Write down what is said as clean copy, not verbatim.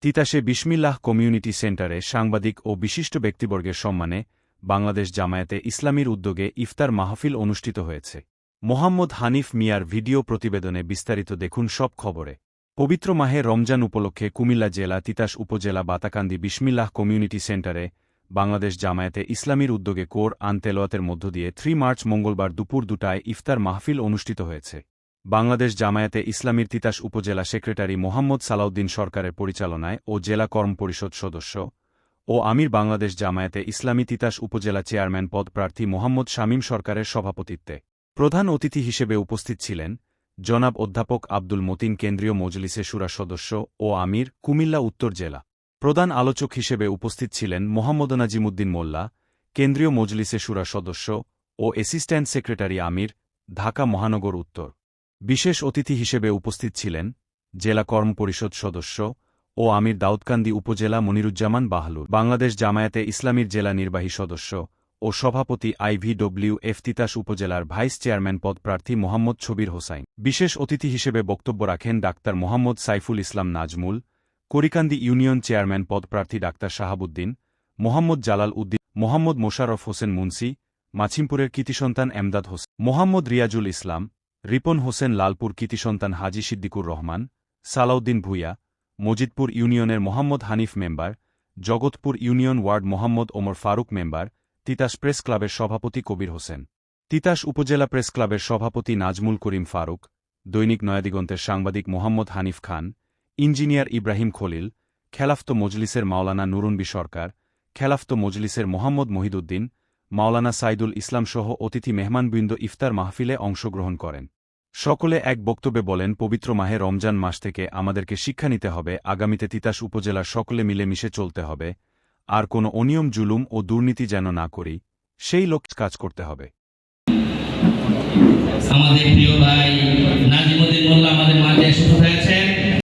তিতাসে বিসমিল্লাহ কমিউনিটি সেন্টারে সাংবাদিক ও বিশিষ্ট ব্যক্তিবর্গের সম্মানে বাংলাদেশ জামায়াতে ইসলামীর উদ্যোগে ইফতার মাহফিল অনুষ্ঠিত হয়েছে। মোহাম্মদ হানিফ মিয়ার ভিডিও প্রতিবেদনে বিস্তারিত দেখুন সব খবরে। পবিত্র মাহে রমজান উপলক্ষে কুমিল্লা জেলা তিতাস উপজেলা বাতাকান্দি বিসমিল্লাহ কমিউনিটি সেন্টারে বাংলাদেশ জামায়াতে ইসলামীর উদ্যোগে কোরআন তেলাওয়াতের মধ্য দিয়ে 3 মার্চ মঙ্গলবার দুপুর 2টায় ইফতার মাহফিল অনুষ্ঠিত হয়েছে। বাংলাদেশ জামায়াতে ইসলামীর তিতাস উপজেলা সেক্রেটারি মোহাম্মদ সালাউদ্দিন সরকারের পরিচালনায় ও জেলা কর্ম পরিষদ সদস্য ও আমির বাংলাদেশ জামায়াতে ইসলামী তিতাস উপজেলা চেয়ারম্যান পদপ্রার্থী মোহাম্মদ শামীম সরকারের সভাপতিত্বে প্রধান অতিথি হিসেবে উপস্থিত ছিলেন জনাব অধ্যাপক আব্দুল মতিন, কেন্দ্রীয় মজলিসে শুরা সদস্য ও আমির, কুমিল্লা উত্তর জেলা। প্রধান আলোচক হিসেবে উপস্থিত ছিলেন মোহাম্মদ নাজিমুদ্দিন মোল্লা, কেন্দ্রীয় মজলিসে শুরা সদস্য ও অ্যাসিস্ট্যান্ট সেক্রেটারি আমির, ঢাকা মহানগর উত্তর। বিশেষ অতিথি হিসেবে উপস্থিত ছিলেন জেলা কর্ম পরিষদ সদস্য ও আমির, দাউদকান্দি উপজেলা মনিরুজ্জামান বাহলুর। বাংলাদেশ জামায়াতে ইসলামীর জেলা নির্বাহী সদস্য ও সভাপতি IVWF তিতাস উপজেলার ভাইস চেয়ারম্যান পদপ্রার্থী মোহাম্মদ ছবির হোসাইন। বিশেষ অতিথি হিসেবে বক্তব্য রাখেন doctor Mohammad Saiful Islam Nazmul, Karikandi union chairman পদপ্রার্থী ডাক্তার শাহাবুদ্দিন, মোহাম্মদ জালাল উদ্দিন, মোহাম্মদ মোশাররফ হোসেন মুন্সি, মাছিমপুরের কৃতিসন্তান এমদাদ হোসেন, মোহাম্মদ রিয়াজুল ইসলাম, রিপন হোসেন লালপুর কৃতিসন্তান হাজী সিদ্দিকুর রহমান, সালাউদ্দিন ভূঁইয়া, মজিদপুর ইউনিয়নের Mohammad Hanif member, Jagatpur union ward Mohammad Omar Faruk member, Titas press ক্লাবের সভাপতি কবির হোসেন, তিতাস উপজেলা প্রেস ক্লাবের সভাপতি নাজমুল করিম ফারুক, দৈনিক নয়াদিগন্তের সাংবাদিক মোহাম্মদ হানিফ খান, ইঞ্জিনিয়ার ইব্রাহিম খলিল, খেলাফত মজলিসের মাওলানা নুরুনবী সরকার, খেলাফত মজলিসের মোহাম্মদ মহিদুদ্দিন, মাওলানা সাইদুল ইসলামসহ অতিথি মেহমানবৃন্দ ইফতার মাহফিলে অংশগ্রহণ করেন। সকলে এক বক্তব্যে বলেন, পবিত্র মাহে রমজান মাস থেকে আমাদেরকে শিক্ষা নিতে হবে, আগামীতে তিতাস উপজেলার সকলে মিলেমিশে চলতে হবে, আর কোনো অনিয়ম, জুলুম ও দুর্নীতি যেন না করি, সেই লক্ষ্যে কাজ করতে হবে। আমাদের প্রিয় ভাই